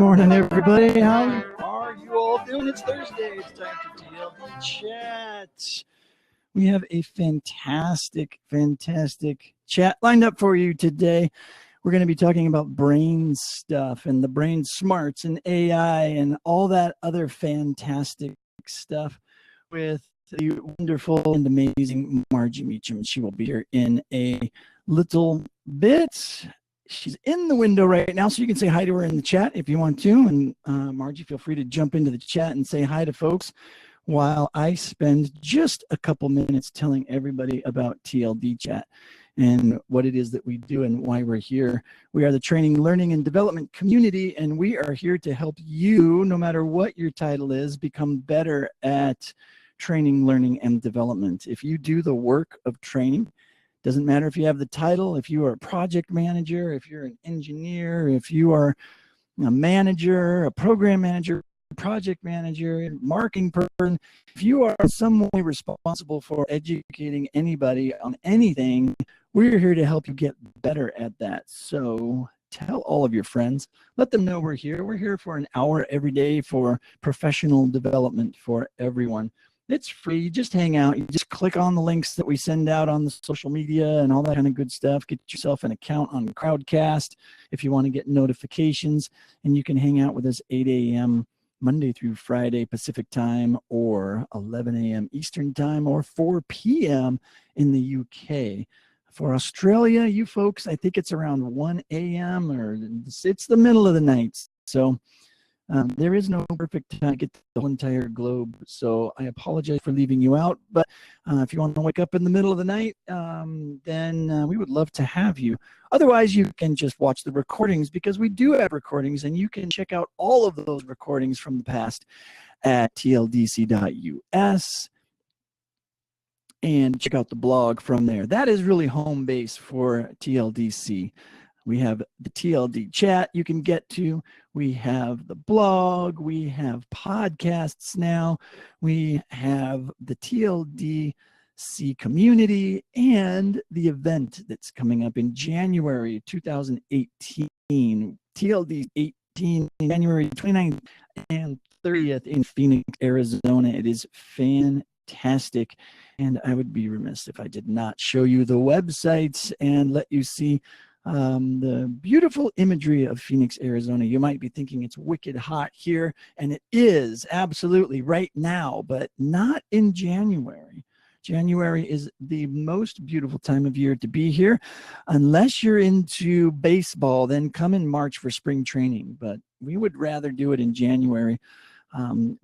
morning, everybody. How are you all doing? It's Thursday. It's time for TLD Chat. We have a fantastic chat lined up for you today. We're going to be talking about brain stuff and the brain smarts and AI and all that other fantastic stuff with the wonderful and amazing Margie Meacham. She will be here in a little bit. She's in the window right now, so you can say hi to her in the chat if you want to. And Margie, feel free to jump into the chat and say hi to folks while I spend just a couple minutes telling everybody about TLDChat and what it is that we do and why we're here. We are the training, learning, and development community, and we are here to help you, no matter what your title is, become better at training, learning, and development. If you do the work of training, doesn't matter if you have the title, if you are a project manager, if you're an engineer, if you are a manager, a program manager, project manager, marketing person, if you are in some way responsible for educating anybody on anything, we're here to help you get better at that. So tell all of your friends, let them know we're here. We're here for an hour every day for professional development for everyone. It's free. You just hang out. You just click on the links that we send out on the social media and all that kind of good stuff. Get yourself an account on Crowdcast if you want to get notifications. And you can hang out with us 8 a.m. Monday through Friday Pacific time, or 11 a.m. Eastern time, or 4 p.m. in the UK. For Australia, you folks, I think it's around 1 a.m. or it's the middle of the night. So there is no perfect time to get the whole entire globe, so I apologize for leaving you out. But if you want to wake up in the middle of the night, then we would love to have you. Otherwise, you can just watch the recordings, because we do have recordings, and you can check out all of those recordings from the past at TLDC.us and check out the blog from there. That is really home base for TLDC. We have the TLD chat you can get to. We have the blog. We have podcasts now. We have the TLDC community and the event that's coming up in January 2018. TLD 18, January 29th and 30th in Phoenix, Arizona. It is fantastic. And I would be remiss if I did not show you the websites and let you see the beautiful imagery of Phoenix, Arizona. You might be thinking it's wicked hot here, and it is absolutely right now, but not in January. January is the most beautiful time of year to be here. Unless you're into baseball, then come in March for spring training, but we would rather do it in January.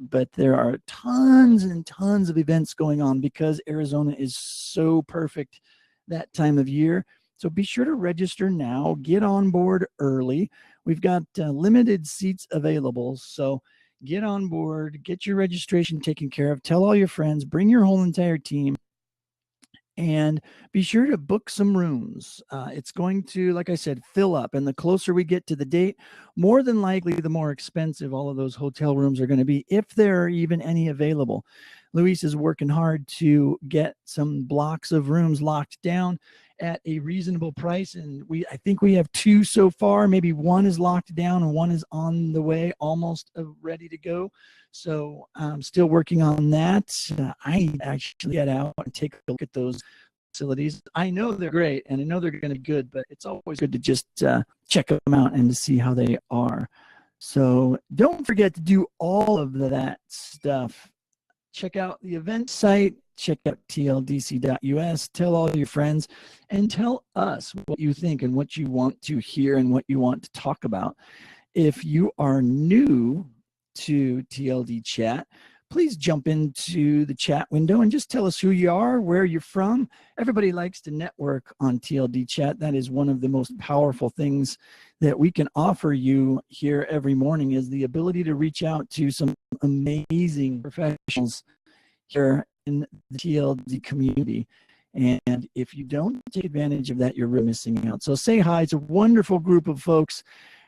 But there are tons and tons of events going on because Arizona is so perfect that time of year. So be sure to register now. Get on board early. We've got limited seats available. So get on board, get your registration taken care of. Tell all your friends, bring your whole entire team, and be sure to book some rooms. It's going to, like I said, fill up. And the closer we get to the date, more than likely, the more expensive all of those hotel rooms are going to be, if there are even any available. Luis is working hard to get some blocks of rooms locked down at a reasonable price, and I think we have 2 so far. Maybe 1 is locked down and 1 is on the way, almost ready to go. So I'm still working on that. I actually get out and take a look at those facilities. I know they're great, and I know they're going to be good, but it's always good to just check them out and to see how they are. So don't forget to do all of that stuff. Check out the event site. Check out TLDC.us. Tell all your friends and tell us what you think and what you want to hear and what you want to talk about. If you are new to TLD Chat, please jump into the chat window and just tell us who you are, where you're from. Everybody likes to network on TLD Chat. That is one of the most powerful things that we can offer you here every morning, is the ability to reach out to some amazing professionals here in the TLD community. And if you don't take advantage of that, you're really missing out. So say hi. It's a wonderful group of folks.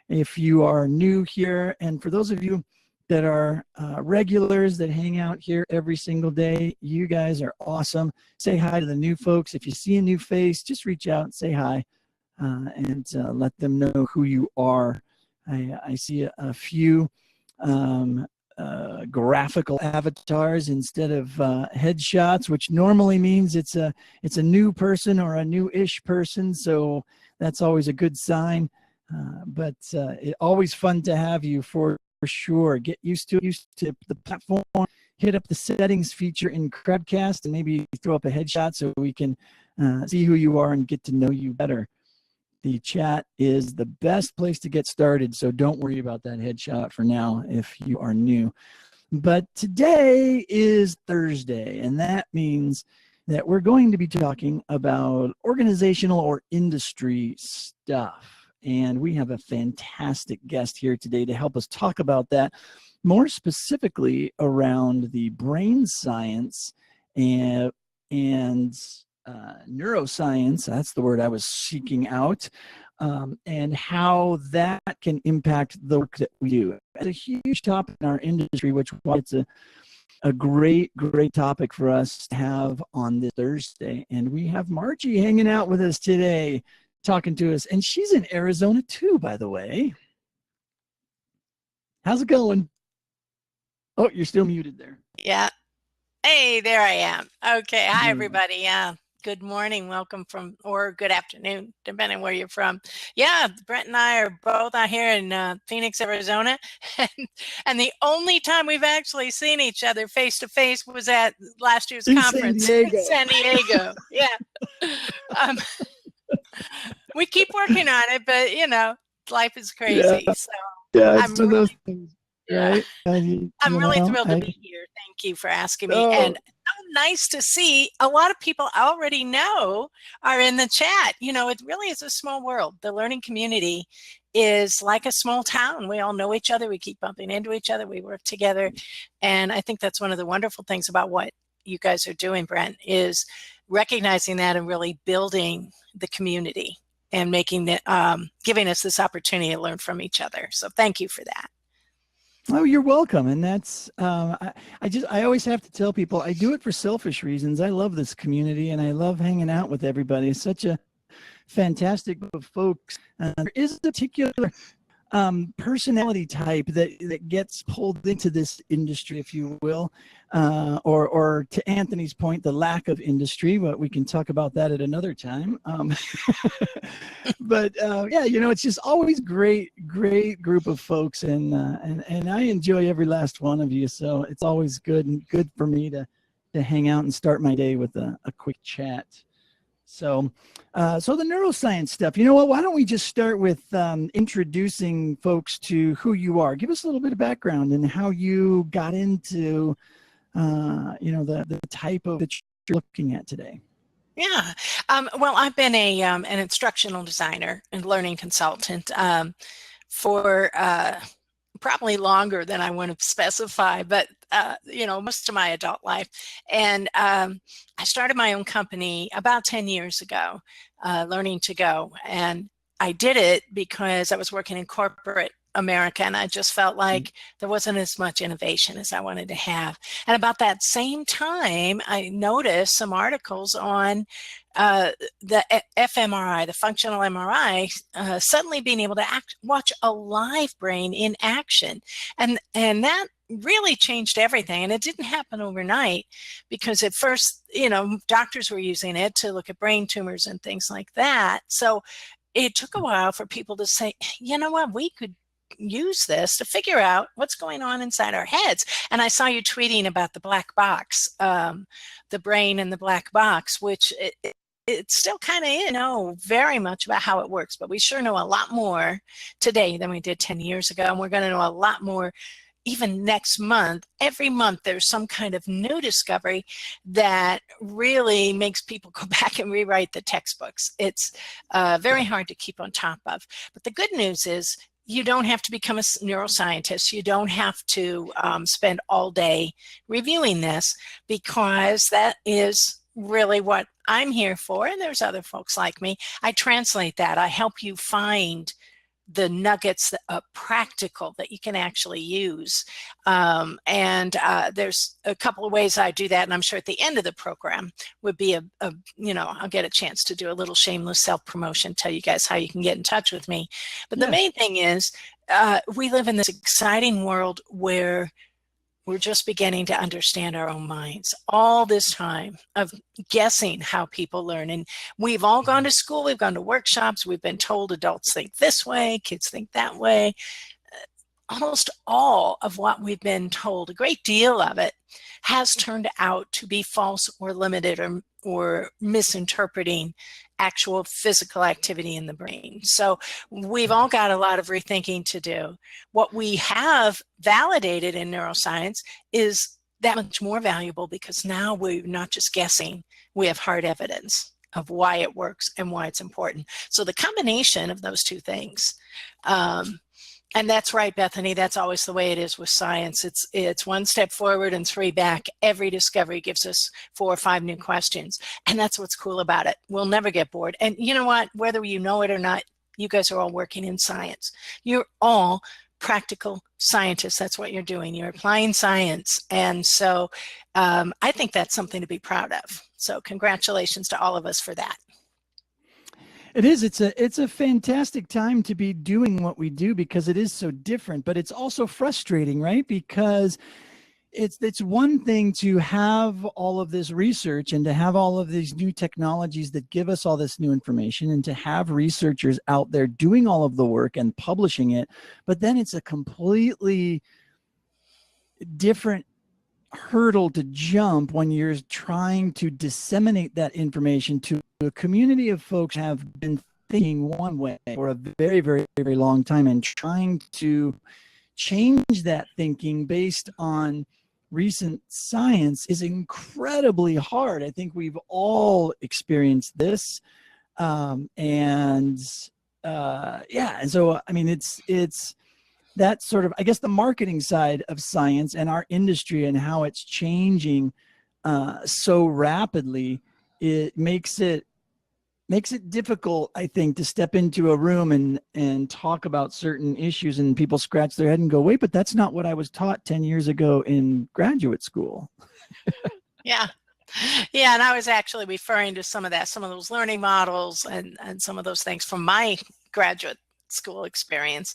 If you are new here, and for those of you that are regulars that hang out here every single day, you guys are awesome. Say hi to the new folks. If you see a new face, just reach out and say hi, and let them know who you are. I see a few graphical avatars instead of headshots, which normally means it's a new person or a new-ish person. So that's always a good sign. But it's always fun to have you for sure. Get used to the platform. Hit up the settings feature in Crabcast and maybe throw up a headshot so we can see who you are and get to know you better. The chat is the best place to get started, so don't worry about that headshot for now if you are new. But today is Thursday, and that means that we're going to be talking about organizational or industry stuff. And we have a fantastic guest here today to help us talk about that, more specifically around the brain science and neuroscience. That's the word I was seeking out, and how that can impact the work that we do. It's a huge topic in our industry, which it's a great topic for us to have on this Thursday. And we have Margie hanging out with us today, talking to us, and she's in Arizona too, by the way. How's it going? Oh, you're still muted there. Yeah. Hey, there I am. Okay. Hi, everybody. Yeah. Good morning. Welcome from, or good afternoon, depending where you're from. Yeah. Brent and I are both out here in Phoenix, Arizona. And the only time we've actually seen each other face to face was at last year's conference in San Diego. Yeah. We keep working on it, but you know, life is crazy. Yeah. So yeah, it's one of those things, right? I'm really thrilled to be here. Thank you for asking me. And so nice to see a lot of people I already know are in the chat. You know, it really is a small world. The learning community is like a small town. We all know each other. We keep bumping into each other. We work together. And I think that's one of the wonderful things about what you guys are doing, Brent, is recognizing that and really building the community and making it, giving us this opportunity to learn from each other. So thank you for that. Oh, you're welcome. And that's, I always have to tell people I do it for selfish reasons. I love this community and I love hanging out with everybody. It's such a fantastic group of folks. There is a particular personality type that gets pulled into this industry, if you will, or to Anthony's point, the lack of industry, but we can talk about that at another time. But yeah, you know, it's just always great group of folks, and I enjoy every last one of you. So it's always good for me to hang out and start my day with a quick chat. So the neuroscience stuff, you know what, why don't we just start with introducing folks to who you are. Give us a little bit of background and how you got into, you know, the type of that you're looking at today. Yeah. Well, I've been an instructional designer and learning consultant for probably longer than I want to specify, but you know, most of my adult life. And I started my own company about 10 years ago, LearningToGo. And I did it because I was working in corporate America and I just felt like there wasn't as much innovation as I wanted to have. And about that same time, I noticed some articles on the fMRI, the functional MRI, suddenly being able to watch a live brain in action. And that really changed everything. And it didn't happen overnight because at first, you know, doctors were using it to look at brain tumors and things like that. So it took a while for people to say, you know what, we could use this to figure out what's going on inside our heads. And I saw you tweeting about the black box, the brain and the black box, which it's still kind of, you know, very much about how it works, but we sure know a lot more today than we did 10 years ago. And we're going to know a lot more even next month. Every month there's some kind of new discovery that really makes people go back and rewrite the textbooks. It's very hard to keep on top of. But the good news is you don't have to become a neuroscientist. You don't have to spend all day reviewing this, because that is really what I'm here for. And there's other folks like me. I translate that. I help you find the nuggets that are practical that you can actually use. And there's a couple of ways I do that. And I'm sure at the end of the program would be you know, I'll get a chance to do a little shameless self-promotion, tell you guys how you can get in touch with me. But the main thing is we live in this exciting world where we're just beginning to understand our own minds. All this time of guessing how people learn. And we've all gone to school, we've gone to workshops, we've been told adults think this way, kids think that way. Almost all of what we've been told, a great deal of it, has turned out to be false or limited or misinterpreting actual physical activity in the brain. So we've all got a lot of rethinking to do. What we have validated in neuroscience is that much more valuable, because now we're not just guessing, we have hard evidence of why it works and why it's important. So the combination of those two things, and that's right, Bethany, that's always the way it is with science. It's one step forward and three back. Every discovery gives us 4 or 5 new questions. And that's what's cool about it. We'll never get bored. And you know what? Whether you know it or not, you guys are all working in science. You're all practical scientists. That's what you're doing. You're applying science. And so I think that's something to be proud of. So congratulations to all of us for that. It is. It's a fantastic time to be doing what we do, because it is so different, but it's also frustrating, right? Because it's one thing to have all of this research and to have all of these new technologies that give us all this new information, and to have researchers out there doing all of the work and publishing it. But then it's a completely different hurdle to jump when you're trying to disseminate that information to a community of folks who have been thinking one way for a very, very, very long time, and trying to change that thinking based on recent science is incredibly hard. I think we've all experienced this. And so, I mean, it's that sort of, I guess, the marketing side of science and our industry and how it's changing so rapidly. It makes it difficult, I think, to step into a room and talk about certain issues, and people scratch their head and go, wait, but that's not what I was taught 10 years ago in graduate school. Yeah. Yeah. And I was actually referring to some of those learning models and some of those things from my graduate school experience.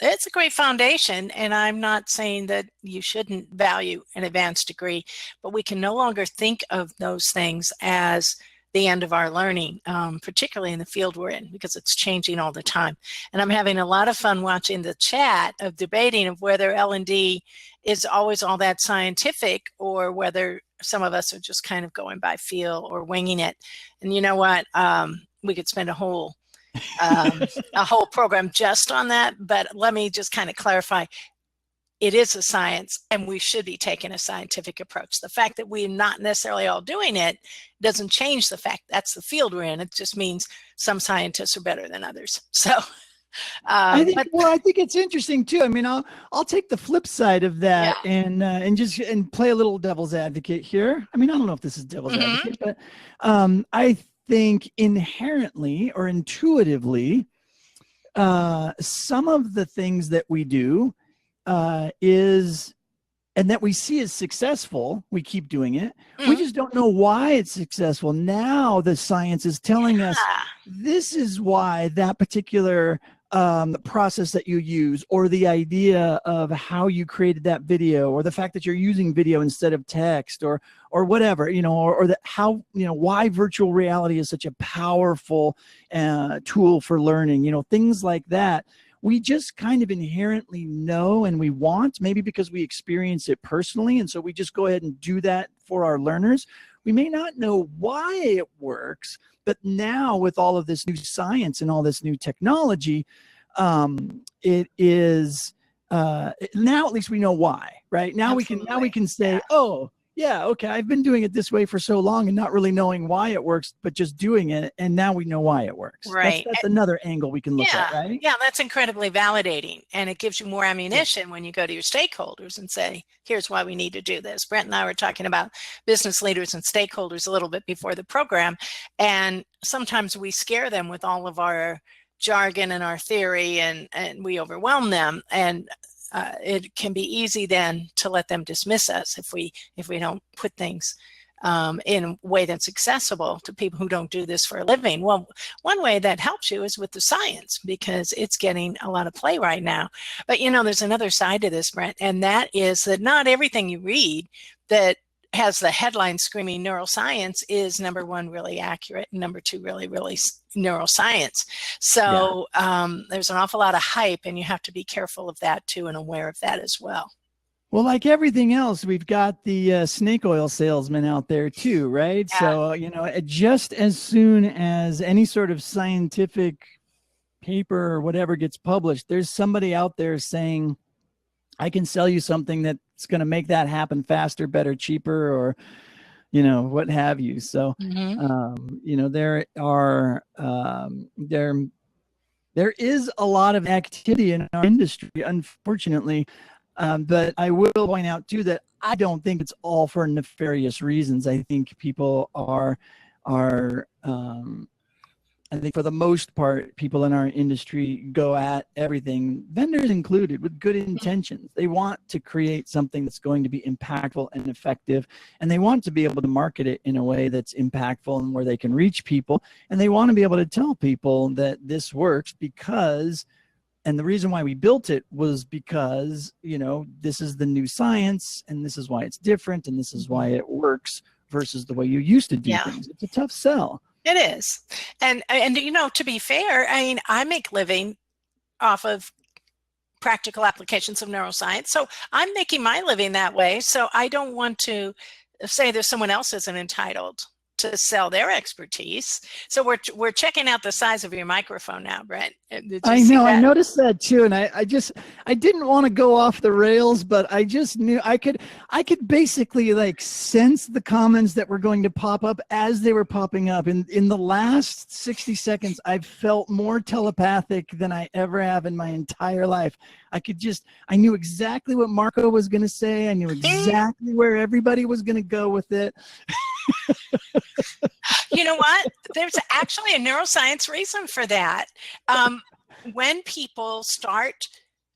It's a great foundation, and I'm not saying that you shouldn't value an advanced degree, but we can no longer think of those things as the end of our learning, particularly in the field we're in, because it's changing all the time. And I'm having a lot of fun watching the chat of debating of whether L&D is always all that scientific, or whether some of us are just kind of going by feel or winging it. And you know what? We could spend a whole program just on that, but let me just kind of clarify. It is a science, and we should be taking a scientific approach. The fact that we're not necessarily all doing it doesn't change the fact that's the field we're in. It just means some scientists are better than others. So I think it's interesting too. I mean, I'll take the flip side of that, and play a little devil's advocate here. I mean, I don't know if this is devil's advocate, but I think inherently or intuitively, some of the things that we do and that we see as successful, we keep doing it. We just don't know why it's successful. Now the science is telling us this is why that particular process that you use, or the idea of how you created that video, or the fact that you're using video instead of text, or whatever, or that how, why virtual reality is such a powerful tool for learning, things like that. We just kind of inherently know, and we want, maybe because we experience it personally. And so we just go ahead and do that for our learners. We may not know why it works, but now with all of this new science and all this new technology, it is, now at least we know why, right? Now we can say, oh, yeah, okay, I've been doing it this way for so long and not really knowing why it works, but just doing it. And now we know why it works. Right. That's another angle we can look at, right? Yeah, that's incredibly validating. And it gives you more ammunition when you go to your stakeholders and say, here's why we need to do this. Brent and I were talking about business leaders and stakeholders a little bit before the program. And sometimes we scare them with all of our jargon and our theory, and we overwhelm them. And it can be easy then to let them dismiss us if we don't put things in a way that's accessible to people who don't do this for a living. Well, one way that helps you is with the science, because it's getting a lot of play right now. But there's another side to this, Brent, and that is that not everything you read that has the headline screaming neuroscience is, number one, really accurate, and number two, really neuroscience. So there's an awful lot of hype, and you have to be careful of that too, and aware of that as well. Well, like everything else, we've got the snake oil salesman out there too, right? Yeah. So, just as soon as any sort of scientific paper or whatever gets published, there's somebody out there saying, I can sell you something that's going to make that happen faster, better, cheaper, or, what have you. So, there is a lot of activity in our industry, unfortunately. But I will point out too that I don't think it's all for nefarious reasons. I think people are I think for the most part, people in our industry go at everything, vendors included, with good intentions. They want to create something that's going to be impactful and effective, and they want to be able to market it in a way that's impactful and where they can reach people. And they want to be able to tell people that this works because, and the reason why we built it was because, this is the new science, and this is why it's different, and this is why it works versus the way you used to do things. It's a tough sell. It is. And to be fair, I make living off of practical applications of neuroscience. So I'm making my living that way. So I don't want to say there's someone else isn't entitled to sell their expertise. So we're checking out the size of your microphone now, Brent. I know, I noticed that too. And I didn't want to go off the rails, but I just knew I could basically sense the comments that were going to pop up as they were popping up. In the last 60 seconds, I've felt more telepathic than I ever have in my entire life. I knew exactly what Marco was going to say. I knew exactly where everybody was going to go with it. You know what? There's actually a neuroscience reason for that. When people start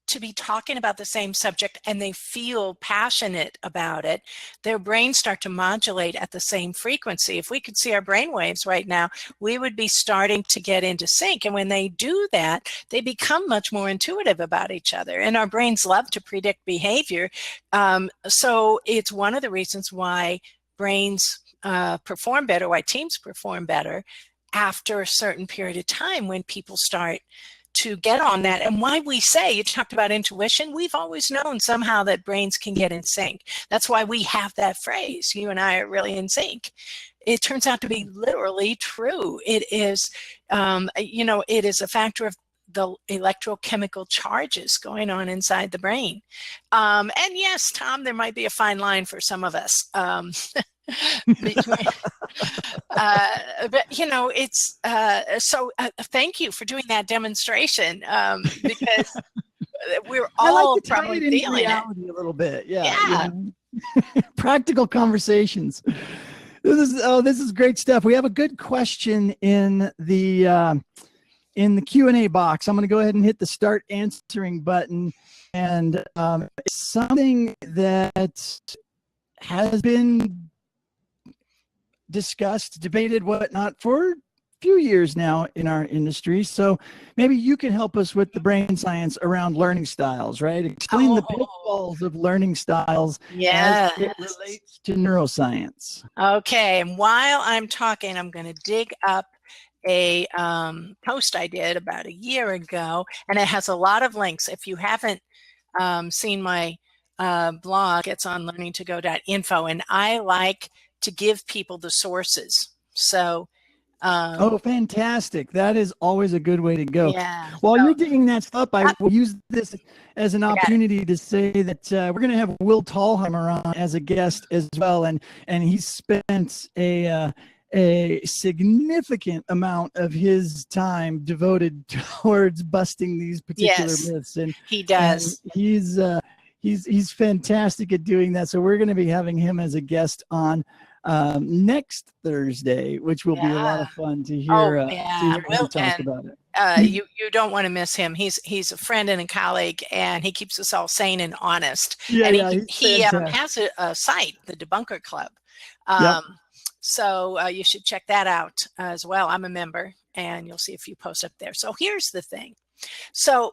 to be talking about the same subject and they feel passionate about it, their brains start to modulate at the same frequency. If we could see our brain waves right now, we would be starting to get into sync. And when they do that, they become much more intuitive about each other. And our brains love to predict behavior. So it's one of the reasons why brains perform better, why teams perform better after a certain period of time when people start to get on that. And why we say, you talked about intuition, we've always known somehow that brains can get in sync. That's why we have that phrase, you and I are really in sync. It turns out to be literally true. It is, it is a factor of the electrochemical charges going on inside the brain. And yes, Tom, there might be a fine line for some of us. But it's so thank you for doing that demonstration, because we're all probably feeling it a little bit. Practical conversations. This is great stuff. We have a good question in the Q&A box. I'm going to go ahead and hit the start answering button, and it's something that has been discussed, debated, whatnot for a few years now in our industry. So maybe you can help us with the brain science around learning styles, right? Explain the pitfalls of learning styles as it relates to neuroscience. Okay, and while I'm talking, I'm going to dig up a post I did about a year ago, and it has a lot of links. If you haven't seen my blog, it's on LearningToGo.info, and I like to give people the sources. So fantastic. That is always a good way to go. While you're digging that stuff, I will use this as an opportunity to say that we're going to have Will Tallheimer on as a guest as well, and he's spent a significant amount of his time devoted towards busting these particular myths, and he does. And he's fantastic at doing that. So we're going to be having him as a guest on next Thursday, which will be a lot of fun to hear, him talk about it. You don't want to miss him. He's a friend and a colleague, and he keeps us all sane and honest. Yeah, And yeah, he he's has a site, the Debunker Club. Yep. So you should check that out as well. I'm a member, and you'll see a few posts up there. So here's the thing. So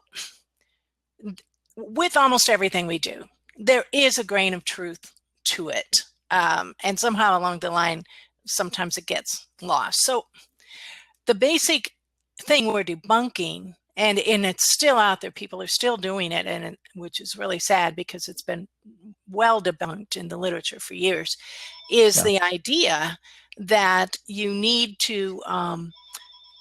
with almost everything we do, there is a grain of truth to it. And somehow along the line, sometimes it gets lost. So the basic thing we're debunking, and it's still out there, people are still doing it, and which is really sad because it's been well debunked in the literature for years, is the idea that you need to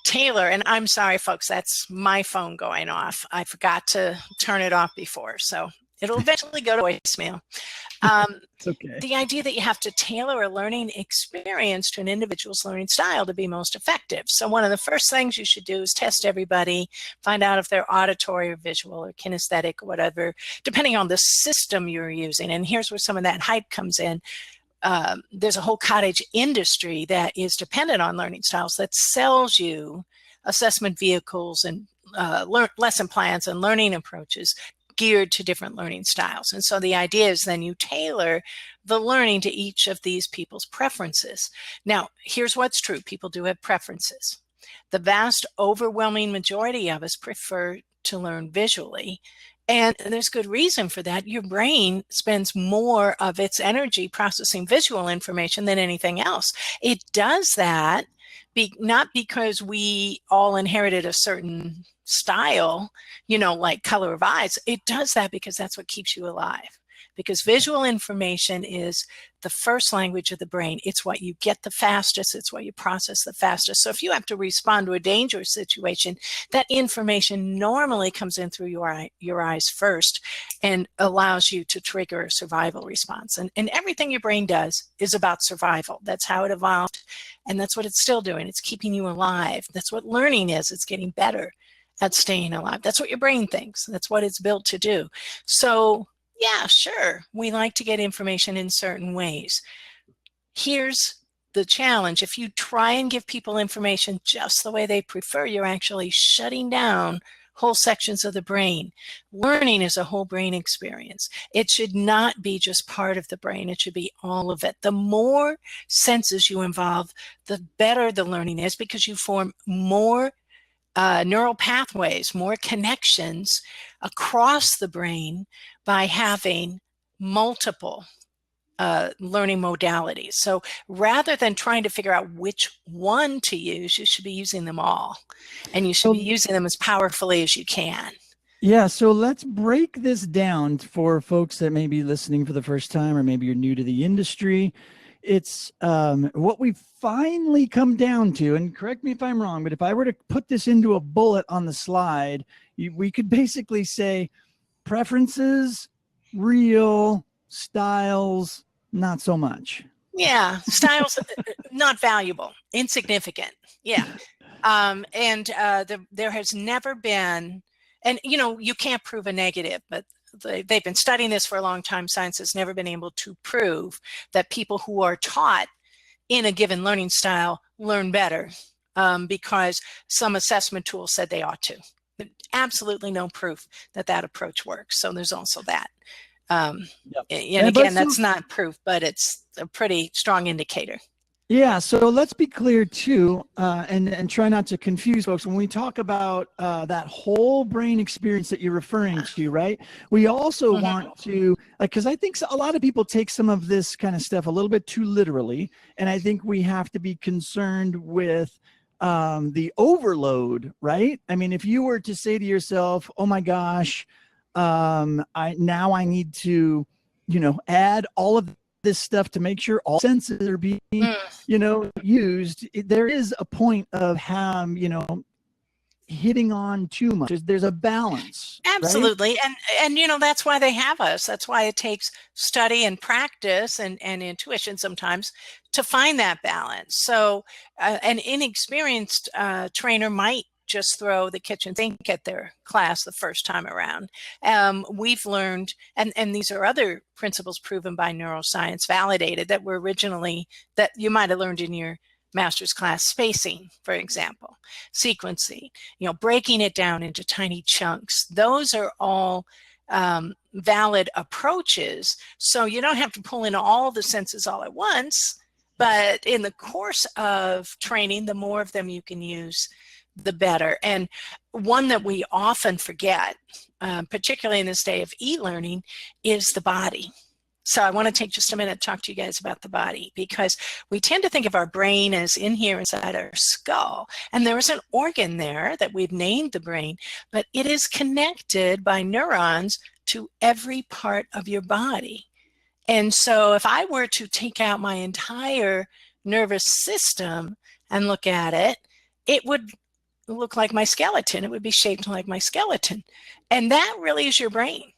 tailor, and I'm sorry folks, that's my phone going off. I forgot to turn it off before, so it'll eventually go to voicemail. It's okay. The idea that you have to tailor a learning experience to an individual's learning style to be most effective. So one of the first things you should do is test everybody, find out if they're auditory or visual or kinesthetic or whatever, depending on the system you're using. And here's where some of that hype comes in. There's a whole cottage industry that is dependent on learning styles that sells you assessment vehicles and lesson plans and learning approaches geared to different learning styles. And so the idea is then you tailor the learning to each of these people's preferences. Now, here's what's true. People do have preferences. The vast overwhelming majority of us prefer to learn visually. And there's good reason for that. Your brain spends more of its energy processing visual information than anything else. It does that not because we all inherited a certain style, like color of eyes. It does that because that's what keeps you alive. Because visual information is the first language of the brain. It's what you get the fastest. It's what you process the fastest. So if you have to respond to a dangerous situation, that information normally comes in through your eyes first and allows you to trigger a survival response. And everything your brain does is about survival. That's how it evolved. And that's what it's still doing. It's keeping you alive. That's what learning is. It's getting better at staying alive. That's what your brain thinks. That's what it's built to do. So yeah, sure, we like to get information in certain ways. Here's the challenge. If you try and give people information just the way they prefer, you're actually shutting down whole sections of the brain. Learning is a whole brain experience. It should not be just part of the brain. It should be all of it. The more senses you involve, the better the learning is because you form more neural pathways, more connections across the brain by having multiple learning modalities. So rather than trying to figure out which one to use, you should be using them all. And you should be using them as powerfully as you can. Yeah, so let's break this down for folks that may be listening for the first time, or maybe you're new to the industry. It's what we finally come down to, and correct me if I'm wrong, but if I were to put this into a bullet on the slide, we could basically say preferences, real, styles, not so much. Yeah, styles, not valuable, insignificant. Yeah. There has never been, and you can't prove a negative, but they've been studying this for a long time. Science has never been able to prove that people who are taught in a given learning style learn better because some assessment tool said they ought to. Absolutely no proof that that approach works. So there's also that. And again, that's not proof, but it's a pretty strong indicator. Yeah, so let's be clear too, and try not to confuse folks. When we talk about that whole brain experience that you're referring to, right? We also want to, because I think a lot of people take some of this kind of stuff a little bit too literally, and I think we have to be concerned with the overload, right? I mean, if you were to say to yourself, "Oh my gosh, I need to, add all of this stuff to make sure all senses are being, used," there is a point of hitting on too much. There's a balance. Absolutely. Right? And that's why they have us. That's why it takes study and practice and intuition sometimes to find that balance. So an inexperienced trainer might just throw the kitchen sink at their class the first time around. We've learned, and these are other principles proven by neuroscience, validated, that were originally, that you might have learned in your master's class spacing, for example, sequencing, breaking it down into tiny chunks. Those are all valid approaches. So you don't have to pull in all the senses all at once, but in the course of training, the more of them you can use, the better. And one that we often forget, particularly in this day of e-learning, is the body. So I want to take just a minute to talk to you guys about the body, because we tend to think of our brain as in here inside our skull. And there is an organ there that we've named the brain, but it is connected by neurons to every part of your body. And so if I were to take out my entire nervous system and look at it, it would look like my skeleton. It would be shaped like my skeleton. And that really is your brain.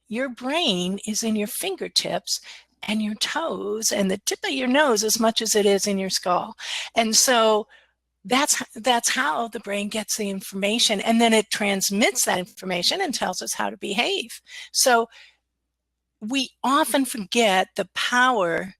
Your brain is in your fingertips and your toes and the tip of your nose as much as it is in your skull. And so that's how the brain gets the information, and then it transmits that information and tells us how to behave. So we often forget the power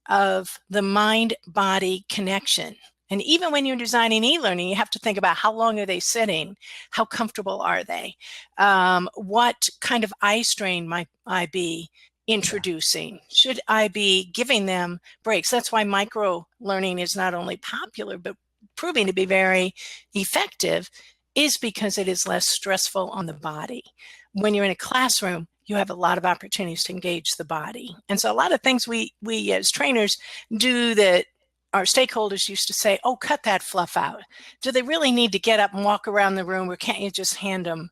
of the mind-body connection. And even when you're designing e-learning, you have to think about how long are they sitting? How comfortable are they? What kind of eye strain might I be introducing? Should I be giving them breaks? That's why micro-learning is not only popular, but proving to be very effective, is because it is less stressful on the body. When you're in a classroom, you have a lot of opportunities to engage the body. And so a lot of things we as trainers do that our stakeholders used to say, oh, cut that fluff out. Do they really need to get up and walk around the room, or can't you just hand them,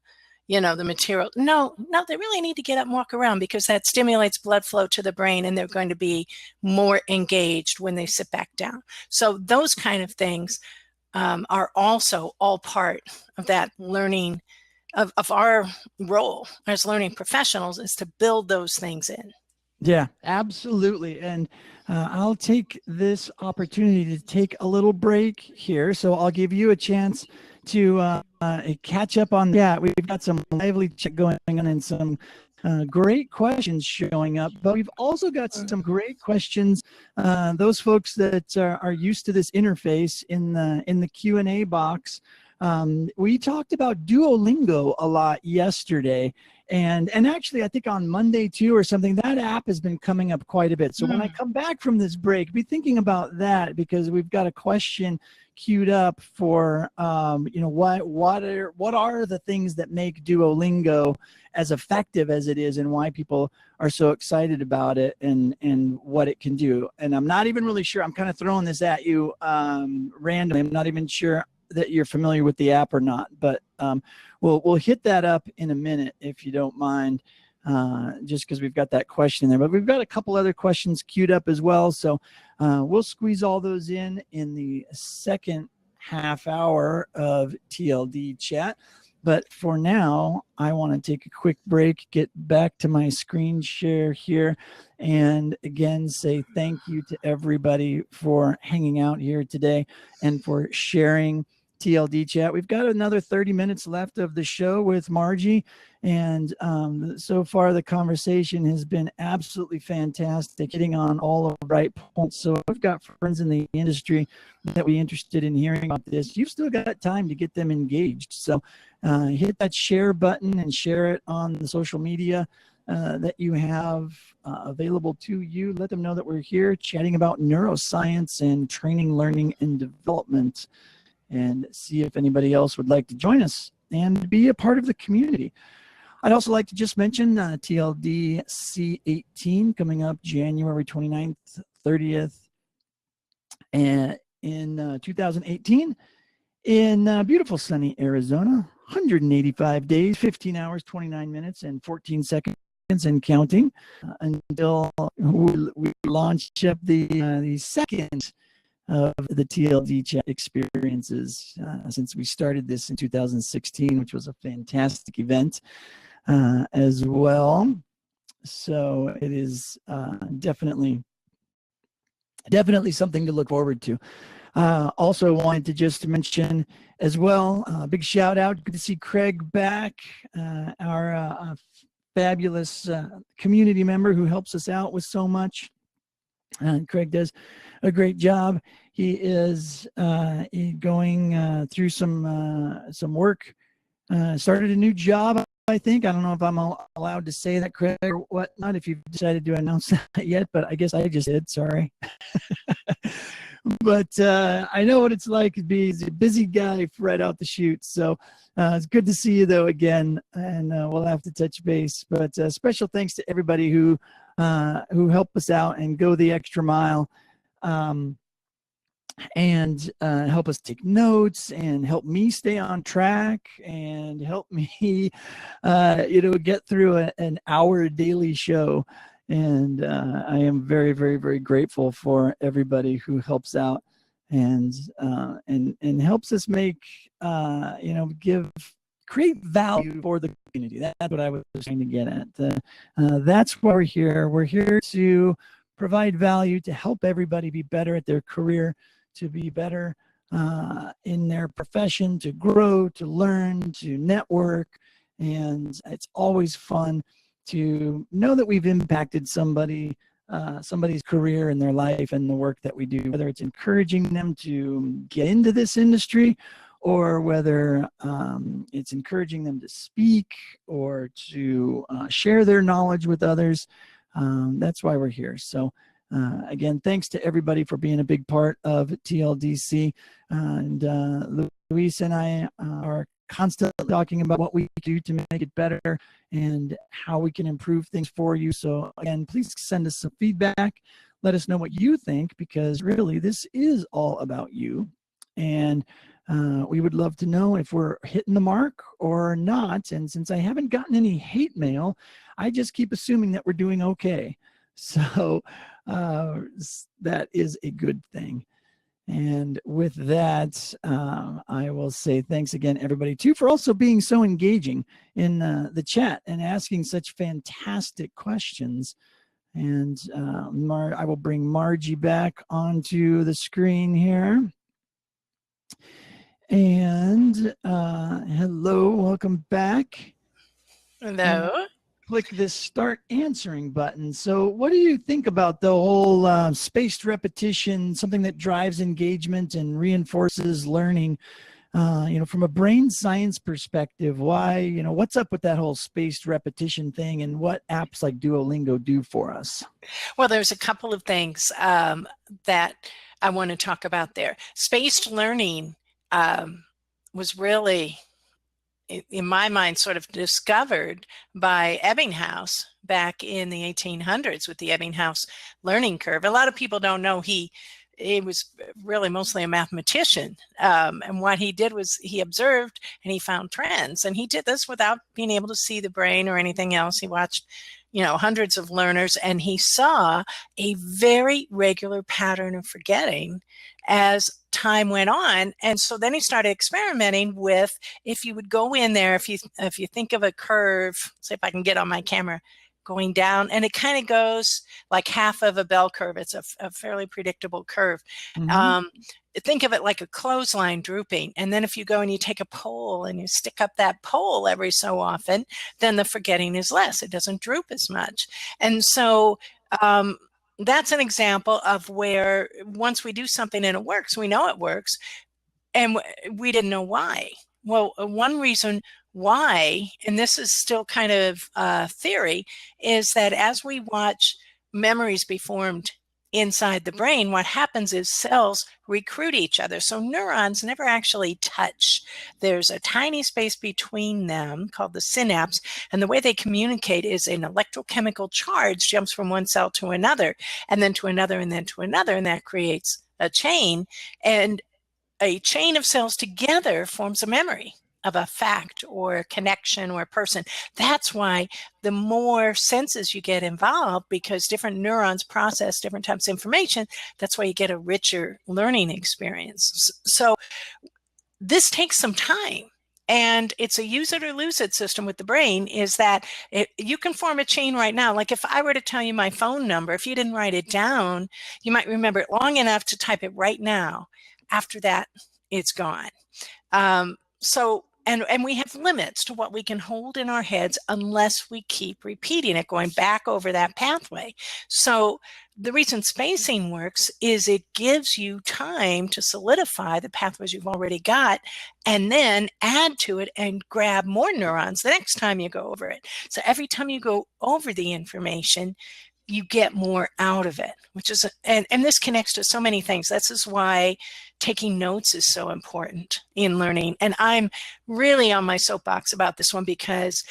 the material? No, they really need to get up and walk around, because that stimulates blood flow to the brain, and they're going to be more engaged when they sit back down. So those kind of things are also all part of that learning, of our role as learning professionals, is to build those things in. Yeah, absolutely. And I'll take this opportunity to take a little break here. So I'll give you a chance to catch up on that. We've got some lively chat going on and some great questions showing up, but we've also got some great questions. Those folks that are used to this interface in the Q&A box. We talked about Duolingo a lot yesterday, and actually I think on Monday too or something, that app has been coming up quite a bit. So when I come back from this break, be thinking about that, because we've got a question queued up for what are the things that make Duolingo as effective as it is, and why people are so excited about it, and what it can do. And I'm not even really sure, I'm kind of throwing this at you randomly. I'm not even sure that you're familiar with the app or not, but we'll hit that up in a minute if you don't mind, just because we've got that question there. But we've got a couple other questions queued up as well, so we'll squeeze all those in the second half hour of TLD chat. But for now, I want to take a quick break, get back to my screen share here, and again say thank you to everybody for hanging out here today and for sharing TLD chat. We've got another 30 minutes left of the show with Margie, and so far the conversation has been absolutely fantastic, hitting on all of the right points. So I've got friends in the industry that we interested in hearing about this. You've still got time to get them engaged. So hit that share button and share it on the social media that you have available to you. Let them know that we're here chatting about neuroscience and training, learning, and development, and see if anybody else would like to join us and be a part of the community. I'd also like to just mention TLDC 18 coming up January 29th, 30th, and in 2018 in beautiful sunny Arizona. 185 days, 15 hours, 29 minutes, and 14 seconds and counting until we launch up the second of the TLD chat experiences since we started this in 2016, which was a fantastic event as well. So it is definitely something to look forward to. Also wanted to just mention as well, big shout out, good to see Craig back, our fabulous community member who helps us out with so much. Craig does a great job. He is going through some work. Started a new job, I think. I don't know if I'm allowed to say that, Craig, or whatnot, if you've decided to announce that yet, but I guess I just did. Sorry. But I know what it's like to be a busy guy right out the chute. So it's good to see you, though, again, and we'll have to touch base. But special thanks to everybody who help us out and go the extra mile. And help us take notes and help me stay on track and help me, get through an hour daily show. And I am very, very, very grateful for everybody who helps out and helps us make, create value for the community. That's what I was trying to get at. That's why we're here. We're here to provide value, to help everybody be better at their career, to be better in their profession, to grow, to learn, to network. And it's always fun to know that we've impacted somebody's career in their life and the work that we do, whether it's encouraging them to get into this industry or whether it's encouraging them to speak or to share their knowledge with others. That's why we're here. So again, thanks to everybody for being a big part of TLDC. And Luis and I are constantly talking about what we do to make it better and how we can improve things for you. So again, please send us some feedback. Let us know what you think, because really this is all about you. And we would love to know if we're hitting the mark or not. And since I haven't gotten any hate mail, I just keep assuming that we're doing okay. So that is a good thing. And with that, I will say thanks again, everybody, too, for also being so engaging in the chat and asking such fantastic questions. And I will bring Margie back onto the screen here. And hello, welcome back. Hello. Click this start answering button. So what do you think about the whole spaced repetition, something that drives engagement and reinforces learning, from a brain science perspective? Why, what's up with that whole spaced repetition thing, and what apps like Duolingo do for us? Well, there's a couple of things that I want to talk about there. Spaced learning was really, in my mind, sort of discovered by Ebbinghaus back in the 1800s with the Ebbinghaus learning curve. A lot of people don't know he was really mostly a mathematician. And what he did was he observed and he found trends. And he did this without being able to see the brain or anything else. He watched, hundreds of learners, and he saw a very regular pattern of forgetting as time went on. And so then he started experimenting with, if you would go in there, if you think of a curve, see if I can get on my camera, going down, and it kind of goes like half of a bell curve. It's a fairly predictable curve. Mm-hmm. Think of it like a clothesline drooping. And then if you go and you take a pole and you stick up that pole every so often, then the forgetting is less. It doesn't droop as much. And so that's an example of where once we do something and it works, we know it works, and we didn't know why. Well, one reason why, and this is still kind of theory, is that as we watch memories be formed inside the brain, what happens is cells recruit each other. So neurons never actually touch. There's a tiny space between them called the synapse. And the way they communicate is an electrochemical charge jumps from one cell to another, and then to another, and then to another. And that creates a chain. And a chain of cells together forms a memory of a fact or a connection or a person. That's why the more senses you get involved, because different neurons process different types of information, that's why you get a richer learning experience. So this takes some time. And it's a use it or lose it system with the brain, is that you can form a chain right now. Like if I were to tell you my phone number, if you didn't write it down, you might remember it long enough to type it right now. After that, it's gone. So And we have limits to what we can hold in our heads unless we keep repeating it, going back over that pathway. So the reason spacing works is it gives you time to solidify the pathways you've already got and then add to it and grab more neurons the next time you go over it. So every time you go over the information, you get more out of it, which is, and this connects to so many things. This is why taking notes is so important in learning. And I'm really on my soapbox about this one because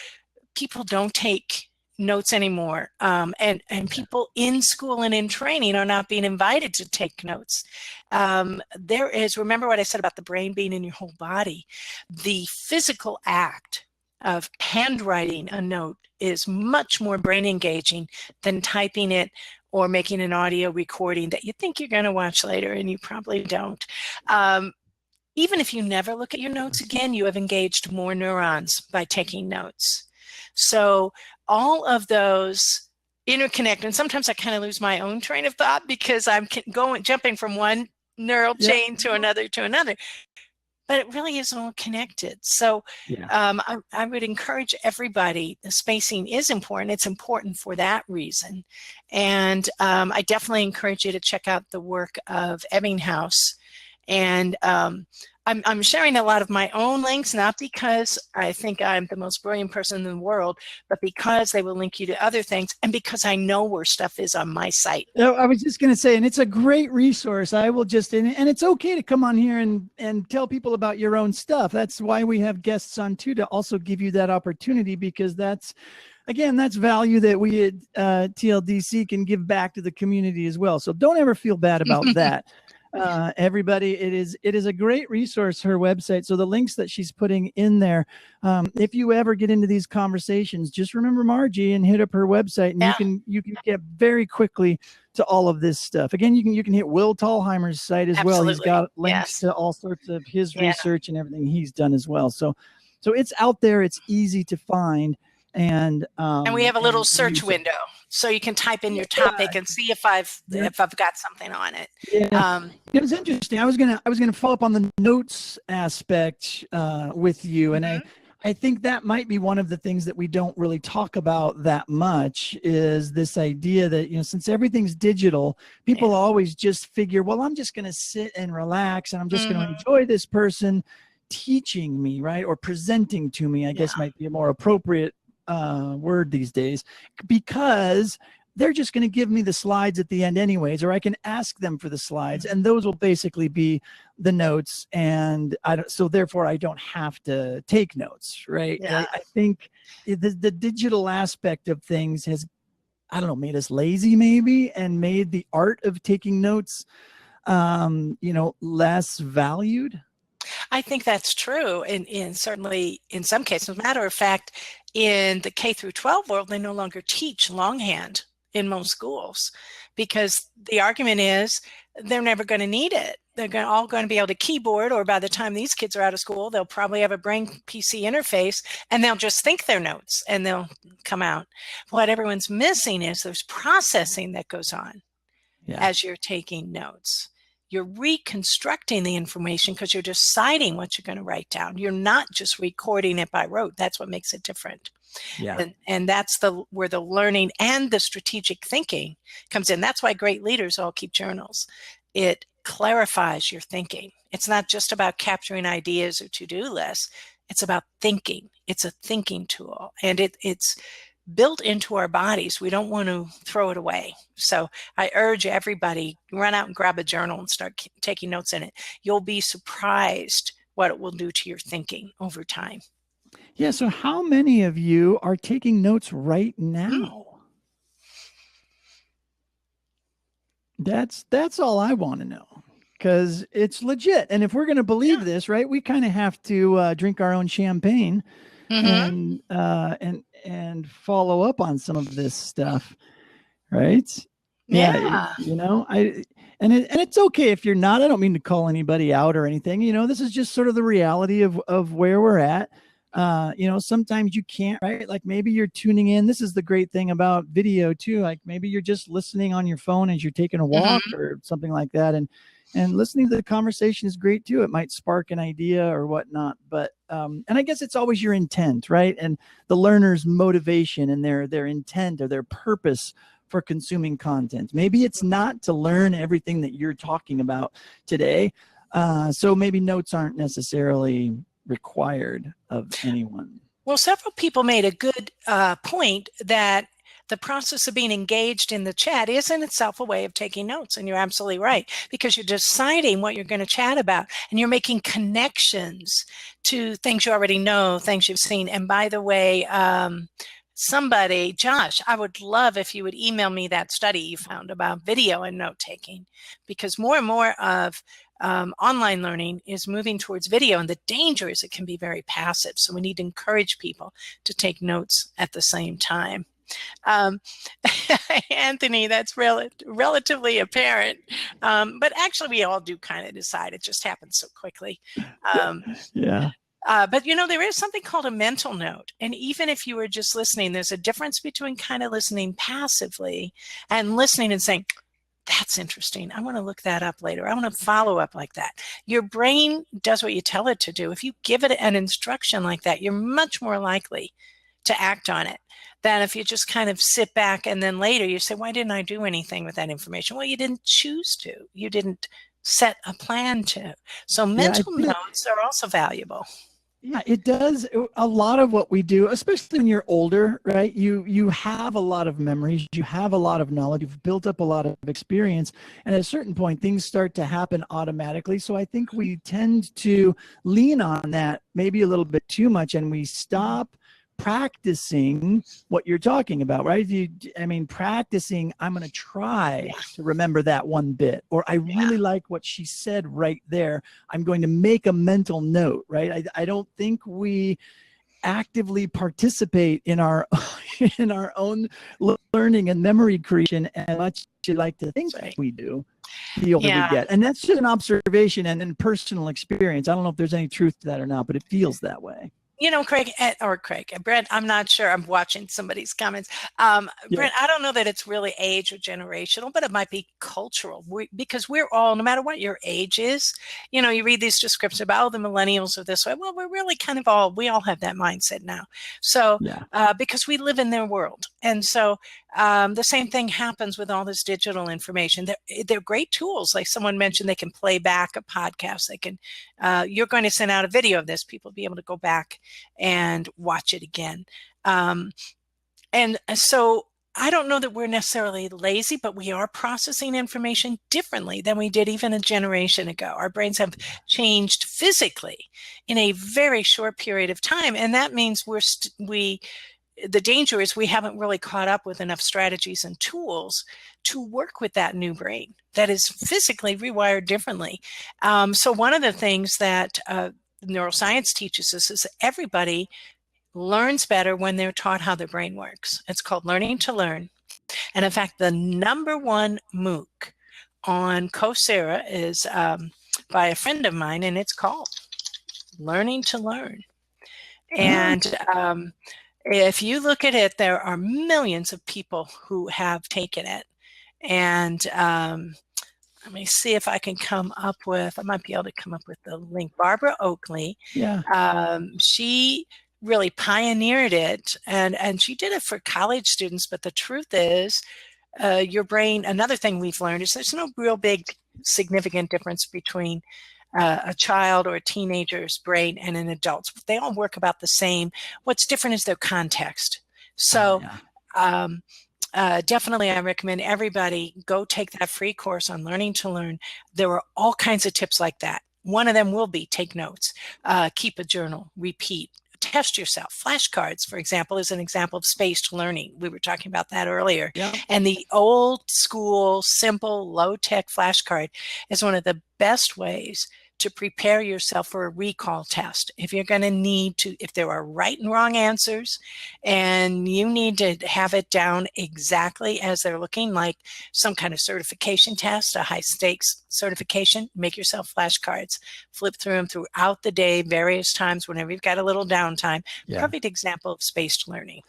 people don't take notes anymore. And people in school and in training are not being invited to take notes. There is, remember what I said about the brain being in your whole body, the physical act of handwriting a note is much more brain engaging than typing it or making an audio recording that you think you're going to watch later and you probably don't. Even if you never look at your notes again, you have engaged more neurons by taking notes. So all of those interconnect, and sometimes I kind of lose my own train of thought because I'm jumping from one neural chain to another. But it really is all connected. So I would encourage everybody, the spacing is important. It's important for that reason. And I definitely encourage you to check out the work of Ebbinghaus. And I'm sharing a lot of my own links, not because I think I'm the most brilliant person in the world, but because they will link you to other things and because I know where stuff is on my site. I was just going to say, and it's a great resource. I will just, and it's okay to come on here and tell people about your own stuff. That's why we have guests on too, to also give you that opportunity, because that's, again, that's value that we at TLDC can give back to the community as well. So don't ever feel bad about that. Everybody, it is a great resource, her website. So the links that she's putting in there, if you ever get into these conversations, just remember Margie and hit up her website, and you can get very quickly to all of this stuff. Again, you can hit Will Tallheimer's site as well. He's got links to all sorts of his research and everything he's done as well. So it's out there, it's easy to find. And we have a little search window, so you can type in your topic and see if I've got something on it. It was interesting. I was gonna follow up on the notes aspect with you, and I think that might be one of the things that we don't really talk about that much, is this idea that, since everything's digital, people always just figure, well, I'm just gonna sit and relax, and I'm just gonna enjoy this person teaching me, right, or presenting to me, I guess might be a more appropriate word these days, because they're just going to give me the slides at the end anyways, or I can ask them for the slides, and those will basically be the notes, and so therefore I don't have to take notes, right? I think the digital aspect of things has, I don't know, made us lazy maybe, and made the art of taking notes less valued. I think that's true, and certainly in some cases. As a matter of fact, in the K through 12 world, they no longer teach longhand in most schools, because the argument is they're never going to need it. They're all going to be able to keyboard, or by the time these kids are out of school, they'll probably have a brain PC interface, and they'll just think their notes and they'll come out. What everyone's missing is there's processing that goes on as you're taking notes. You're reconstructing the information because you're deciding what you're going to write down. You're not just recording it by rote. That's what makes it different. And that's where the learning and the strategic thinking comes in. That's why great leaders all keep journals. It clarifies your thinking. It's not just about capturing ideas or to-do lists. It's about thinking. It's a thinking tool, and it's built into our bodies. We don't want to throw it away. So I urge everybody, run out and grab a journal and start taking notes in it. You'll be surprised what it will do to your thinking over time. Yeah. So how many of you are taking notes right now? That's all I want to know, because it's legit. And if we're going to believe this, right, we kind of have to drink our own champagne and follow up on some of this stuff, right? It's okay if you're not. I don't mean to call anybody out or anything. This is just sort of the reality of where we're at. Sometimes you can't, right? Like maybe you're tuning in. This is the great thing about video too. Like maybe you're just listening on your phone as you're taking a walk or something like that. And listening to the conversation is great too. It might spark an idea or whatnot, but, and I guess it's always your intent, right? And the learner's motivation and their intent or their purpose for consuming content. Maybe it's not to learn everything that you're talking about today. So maybe notes aren't necessarily required of anyone. Well, several people made a good point that the process of being engaged in the chat is in itself a way of taking notes. And you're absolutely right, because you're deciding what you're going to chat about and you're making connections to things you already know, things you've seen. And by the way, Josh, I would love if you would email me that study you found about video and note taking, because more and more of online learning is moving towards video, and the danger is it can be very passive. So we need to encourage people to take notes at the same time. Anthony, that's relatively apparent. But actually we all do kind of decide. It just happens so quickly. Yeah. But there is something called a mental note. And even if you were just listening, there's a difference between kind of listening passively and listening and saying, that's interesting. I want to look that up later. I want to follow up like that. Your brain does what you tell it to do. If you give it an instruction like that, you're much more likely to act on it than if you just kind of sit back and then later you say, why didn't I do anything with that information? Well, you didn't choose to. You didn't set a plan to. So mental notes are also valuable. Yeah, it does. A lot of what we do, especially when you're older, right? You have a lot of memories, you have a lot of knowledge, you've built up a lot of experience, and at a certain point, things start to happen automatically. So I think we tend to lean on that maybe a little bit too much, and we stop practicing what you're talking about, right? Practicing, I'm going to try to remember that one bit, or I really like what she said right there. I'm going to make a mental note, right? I don't think we actively participate in our own learning and memory creation as much as you like to think we do. The older we get. And that's just an observation and personal experience. I don't know if there's any truth to that or not, but it feels that way. Brent, I'm not sure. I'm watching somebody's comments. Brent, I don't know that it's really age or generational, but it might be cultural. Because we're all, no matter what your age is, you read these descriptions about, the millennials are this way. Well, we're really we all have that mindset now. So, because we live in their world. And so the same thing happens with all this digital information. They're great tools. Like someone mentioned, they can play back a podcast. They can, you're going to send out a video of this. People will be able to go back and watch it again. And so I don't know that we're necessarily lazy, but we are processing information differently than we did even a generation ago. Our brains have changed physically in a very short period of time. And that means the danger is we haven't really caught up with enough strategies and tools to work with that new brain that is physically rewired differently. So one of the things that neuroscience teaches us is that everybody learns better when they're taught how their brain works. It's called Learning to Learn. And in fact, the #1 MOOC on Coursera is by a friend of mine, and it's called Learning to Learn. And if you look at it, there are millions of people who have taken it. And let me see if I can I might be able to come up with the link. Barbara Oakley, she really pioneered it, and she did it for college students. But the truth is, your brain, another thing we've learned is there's no real big significant difference between a child or a teenager's brain and an adult's. They all work about the same. What's different is their context. So definitely I recommend everybody go take that free course on Learning to Learn. There are all kinds of tips like that. One of them will be take notes, keep a journal, repeat, test yourself. Flashcards, for example, is an example of spaced learning. We were talking about that earlier. Yeah. And the old school, simple, low-tech flashcard is one of the best ways to prepare yourself for a recall test. If you're going to need to, if there are right and wrong answers and you need to have it down exactly as they're looking, like some kind of certification test, a high stakes certification, make yourself flashcards, flip through them throughout the day, various times whenever you've got a little downtime. Yeah. Perfect example of spaced learning.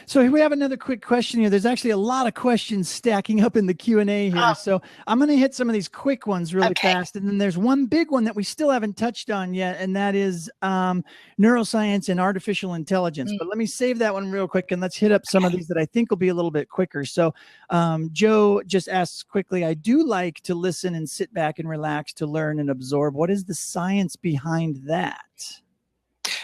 So here we have another quick question here. There's actually a lot of questions stacking up in the Q&A here. So I'm going to hit some of these quick ones really fast. And then there's one big one that we still haven't touched on yet, and that is neuroscience and artificial intelligence. But let me save that one real quick, and let's hit up some of these that I think will be a little bit quicker. So Joe just asks quickly, I do like to listen and sit back and relax to learn and absorb. What is the science behind that?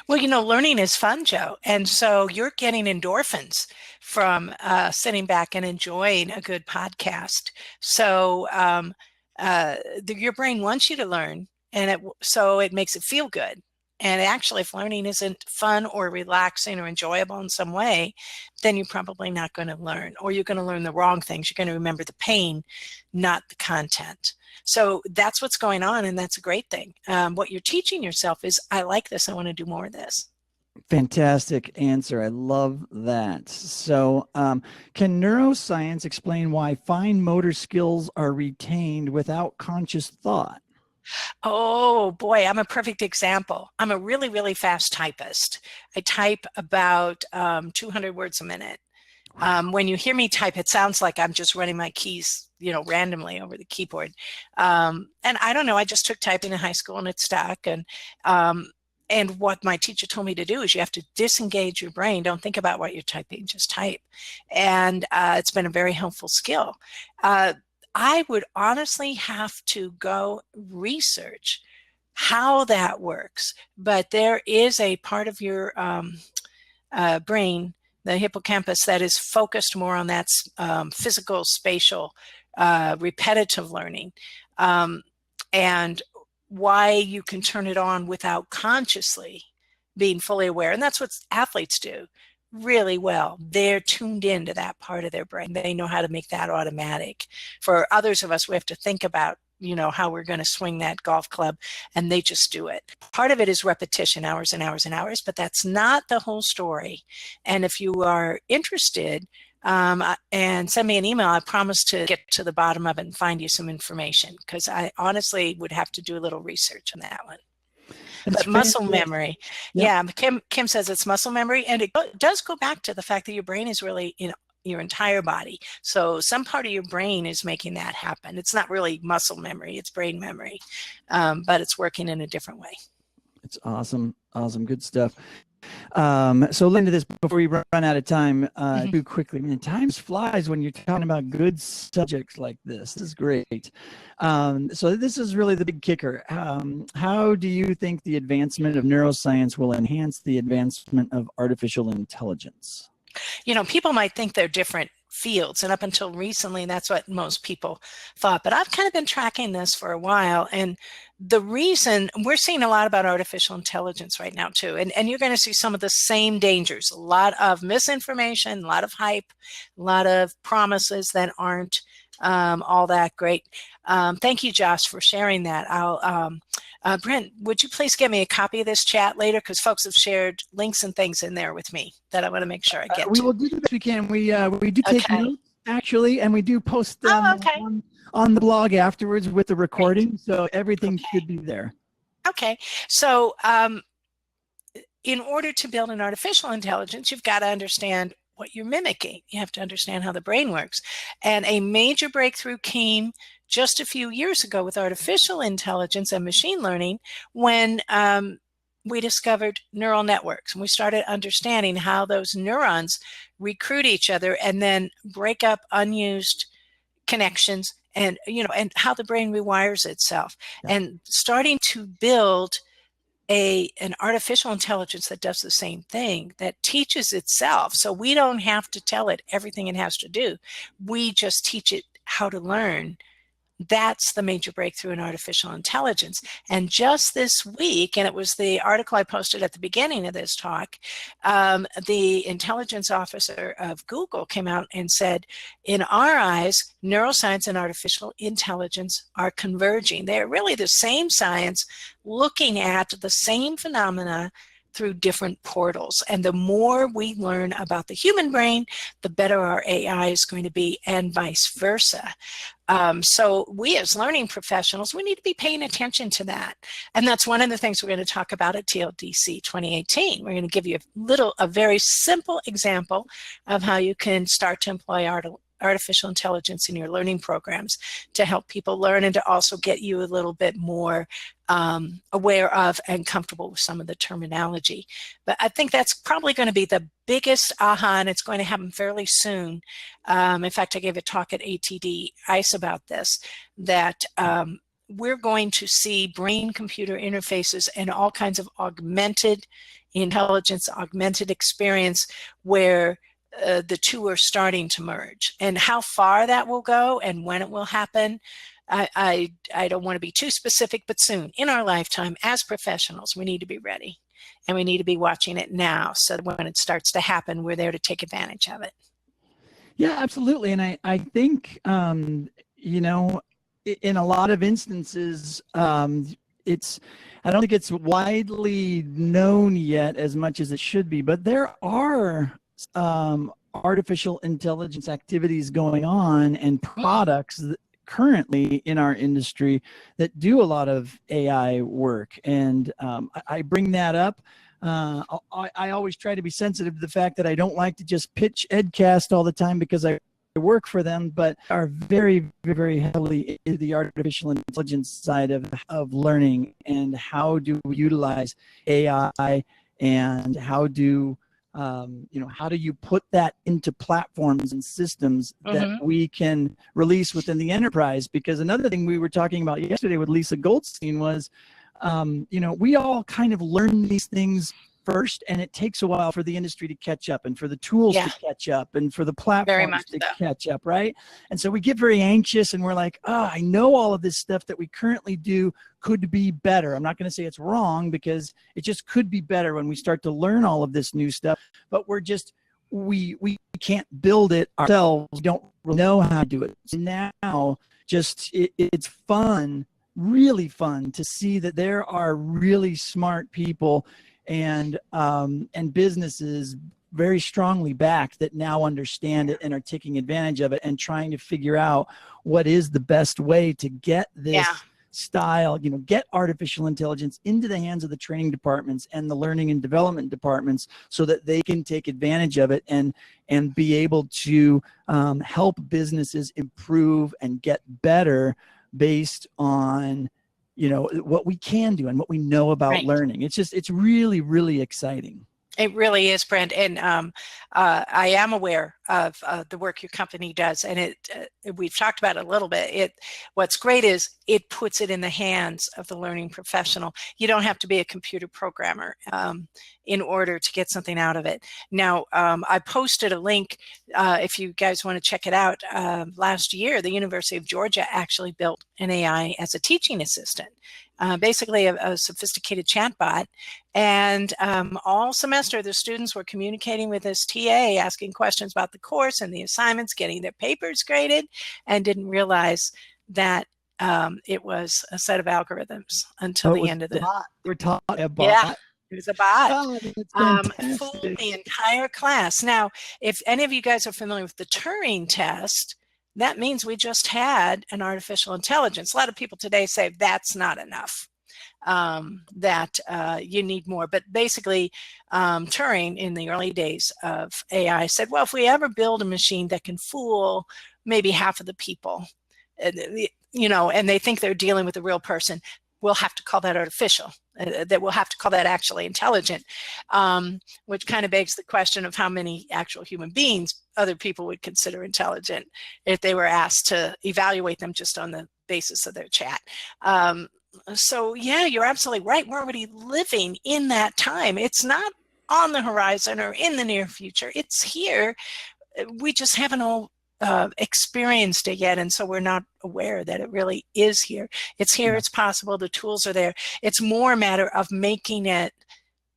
Well, you know, learning is fun, Joe. And so you're getting endorphins from sitting back and enjoying a good podcast. So your brain wants you to learn, and so it makes it feel good. And actually, if learning isn't fun or relaxing or enjoyable in some way, then you're probably not going to learn, or you're going to learn the wrong things. You're going to remember the pain, not the content. So that's what's going on, and that's a great thing. What you're teaching yourself is, I like this, I want to do more of this. Fantastic answer. I love that. So can neuroscience explain why fine motor skills are retained without conscious thought? Oh boy, I'm a perfect example. I'm a really, really fast typist. I type about 200 words a minute. Wow. When you hear me type, it sounds like I'm just running my keys, you know, randomly over the keyboard. And I don't know, I just took typing in high school and it stuck. And what my teacher told me to do is you have to disengage your brain. Don't think about what you're typing, just type. And it's been a very helpful skill. I would honestly have to go research how that works. But there is a part of your brain, the hippocampus, that is focused more on that physical, spatial, repetitive learning. And why you can turn it on without consciously being fully aware. And that's what athletes do really well. They're tuned into that part of their brain. They know how to make that automatic. For others of us, we have to think about, you know, how we're going to swing that golf club, and they just do it. Part of it is repetition, hours and hours and hours, but that's not the whole story. And if you are interested, and send me an email, I promise to get to the bottom of it and find you some information, because I honestly would have to do a little research on that one. But muscle memory, yeah, Kim says it's muscle memory, and it does go back to the fact that your brain is really in your entire body. So some part of your brain is making that happen. It's not really muscle memory, it's brain memory, but it's working in a different way. It's awesome. Awesome. Good stuff. So Linda, this before we run out of time, too quickly. I mean, time flies when you're talking about good subjects like this. This is great. So this is really the big kicker. How do you think the advancement of neuroscience will enhance the advancement of artificial intelligence? You know, people might think they're different fields, and up until recently, that's what most people thought. But I've kind of been tracking this for a while, and the reason we're seeing a lot about artificial intelligence right now too, and you're going to see some of the same dangers, a lot of misinformation, a lot of hype, a lot of promises that aren't all that great. Thank you, Josh, for sharing that. Brent, would you please give me a copy of this chat later? Because folks have shared links and things in there with me that I want to make sure I get to. We will do the best we can. We do take notes, actually, and we do post them on the blog afterwards with the recording. So everything should be there. Okay. So in order to build an artificial intelligence, you've got to understand what you're mimicking. You have to understand how the brain works. And a major breakthrough came just a few years ago with artificial intelligence and machine learning when we discovered neural networks, and we started understanding how those neurons recruit each other and then break up unused connections, and and how the brain rewires itself, and starting to build an artificial intelligence that does the same thing, that teaches itself. So we don't have to tell it everything it has to do. We just teach it how to learn That's the major breakthrough in artificial intelligence. And just this week, and it was the article I posted at the beginning of this talk, the intelligence officer of Google came out and said, in our eyes, neuroscience and artificial intelligence are converging. They're really the same science looking at the same phenomena through different portals. And the more we learn about the human brain, the better our AI is going to be, and vice versa. So we as learning professionals, we need to be paying attention to that. And that's one of the things we're going to talk about at TLDC 2018. We're going to give you a very simple example of how you can start to employ artificial intelligence in your learning programs to help people learn, and to also get you a little bit more aware of and comfortable with some of the terminology. But I think that's probably going to be the biggest aha, and it's going to happen fairly soon. In fact, I gave a talk at ATD ICE about this, that we're going to see brain-computer interfaces and all kinds of augmented intelligence, augmented experience, where the two are starting to merge. And how far that will go and when it will happen, I don't want to be too specific, but soon in our lifetime as professionals, we need to be ready, and we need to be watching it now, so that when it starts to happen, we're there to take advantage of it. Yeah, absolutely. And I think, you know, in a lot of instances, I don't think it's widely known yet as much as it should be, but there are artificial intelligence activities going on and products that currently in our industry that do a lot of AI work. And I bring that up. I always try to be sensitive to the fact that I don't like to just pitch EdCast all the time because I work for them, but are very, very heavily into the artificial intelligence side of learning, and how do we utilize AI, and how do how do you put that into platforms and systems that we can release within the enterprise? Because another thing we were talking about yesterday with Lisa Goldstein was, we all kind of learn these things first, and it takes a while for the industry to catch up, and for the tools to catch up, and for the platforms to catch up, right? And so we get very anxious, and we're like, I know all of this stuff that we currently do could be better. I'm not going to say it's wrong, because it just could be better when we start to learn all of this new stuff, but we can't build it ourselves. We don't know how to do it. So now it's fun, really fun, to see that there are really smart people and businesses very strongly backed that now understand it and are taking advantage of it, and trying to figure out what is the best way to get this style, get artificial intelligence into the hands of the training departments and the learning and development departments, so that they can take advantage of it and be able to help businesses improve and get better based on what we can do and what we know about learning. It's really, really exciting. It really is, Brent. And I am aware of the work your company does, and we've talked about it a little bit. What's great is it puts it in the hands of the learning professional. You don't have to be a computer programmer in order to get something out of it. Now, I posted a link if you guys want to check it out. Last year, the University of Georgia actually built an AI as a teaching assistant. Basically a sophisticated chatbot, and all semester the students were communicating with this TA, asking questions about the course and the assignments, getting their papers graded, and didn't realize that it was a set of algorithms until the end of the bot. We're taught a bot. Yeah, it was a bot. Oh, that's Fooled the entire class. Now, if any of you guys are familiar with the Turing test, that means we just had an artificial intelligence. A lot of people today say that's not enough, that you need more. But basically, Turing, in the early days of AI, said, well, if we ever build a machine that can fool maybe half of the people, and they think they're dealing with a real person, we'll have to call that artificial. That we'll have to call that actually intelligent, which kind of begs the question of how many actual human beings other people would consider intelligent if they were asked to evaluate them just on the basis of their chat. So yeah, you're absolutely right. We're already living in that time. It's not on the horizon or in the near future. It's here. We just haven't all experienced it yet, and so we're not aware that it really is here. It's here, it's possible, the tools are there. It's more a matter of making it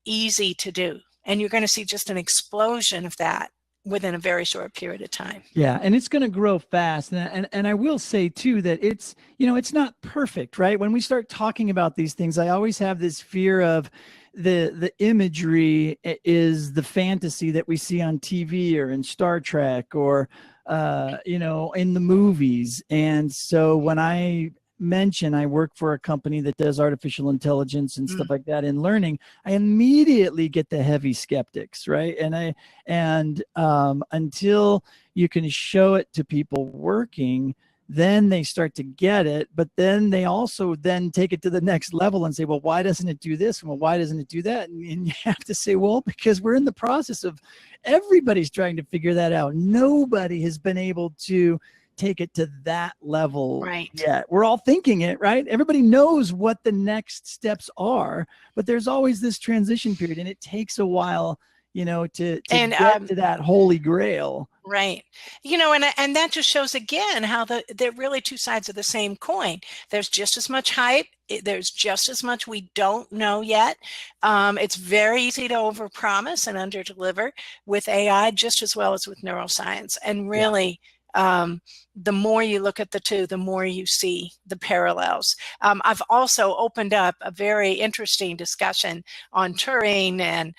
easy to do. And you're going to see just an explosion of that within a very short period of time. Yeah, and it's going to grow fast. And I will say too that it's, it's not perfect, right? When we start talking about these things, I always have this fear of the imagery is the fantasy that we see on TV or in Star Trek or in the movies. And so when I mention I work for a company that does artificial intelligence and stuff like that in learning, I immediately get the heavy skeptics, right? And until you can show it to people working, then they start to get it. But then they also then take it to the next level and say, well, why doesn't it do this? Well, why doesn't it do that? And you have to say, well, because we're in the process of, everybody's trying to figure that out. Nobody has been able to take it to that level yet. We're all thinking it, right? Everybody knows what the next steps are, but there's always this transition period, and it takes a while, to get to that holy grail. Right. And that just shows again how they're really two sides of the same coin. There's just as much hype. There's just as much we don't know yet. It's very easy to overpromise and underdeliver with AI just as well as with neuroscience. And really, the more you look at the two, the more you see the parallels. I've also opened up a very interesting discussion on Turing and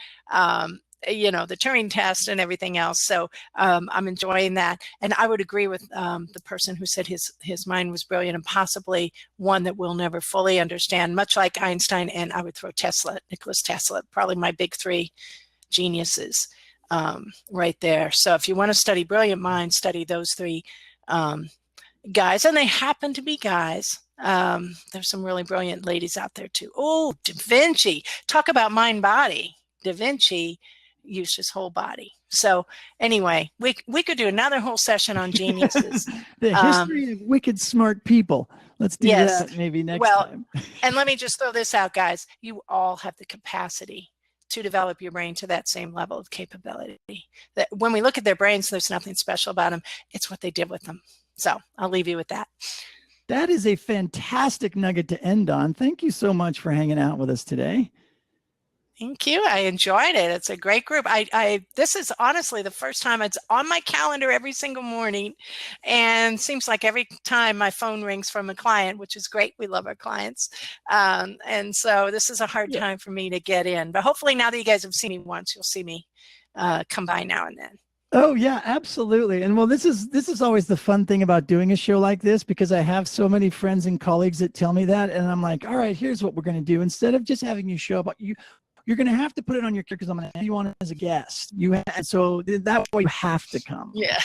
the Turing test and everything else. So I'm enjoying that. And I would agree with the person who said his mind was brilliant and possibly one that we'll never fully understand, much like Einstein. And I would throw Nikola Tesla, probably my big three geniuses right there. So if you want to study brilliant minds, study those three guys. And they happen to be guys. There's some really brilliant ladies out there too. Oh, Da Vinci. Talk about mind-body. Da Vinci used his whole body. So anyway, we could do another whole session on geniuses. The history of wicked smart people. Let's do that maybe next time. And let me just throw this out, guys. You all have the capacity to develop your brain to that same level of capability. That when we look at their brains, there's nothing special about them. It's what they did with them. So I'll leave you with that. That is a fantastic nugget to end on. Thank you so much for hanging out with us today. Thank you. I enjoyed it. It's a great group. This is honestly the first time it's on my calendar every single morning, and seems like every time my phone rings from a client, which is great. We love our clients. And so this is a hard time for me to get in, but hopefully now that you guys have seen me once, you'll see me come by now and then. Oh yeah, absolutely. And well, this is always the fun thing about doing a show like this, because I have so many friends and colleagues that tell me that, and I'm like, all right, here's what we're going to do. Instead of just having you show up, you're going to have to put it on your character because I'm going to have you on as a guest. So that way you have to come. Yeah.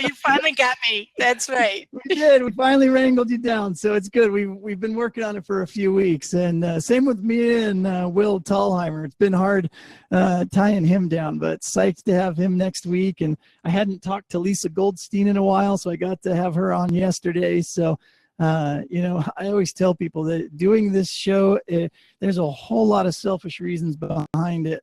You finally got me. That's right. We did. We finally wrangled you down. So it's good. We've been working on it for a few weeks. And same with me and Will Tallheimer. It's been hard tying him down, but psyched to have him next week. And I hadn't talked to Lisa Goldstein in a while, so I got to have her on yesterday. So I always tell people that doing this show, there's a whole lot of selfish reasons behind it.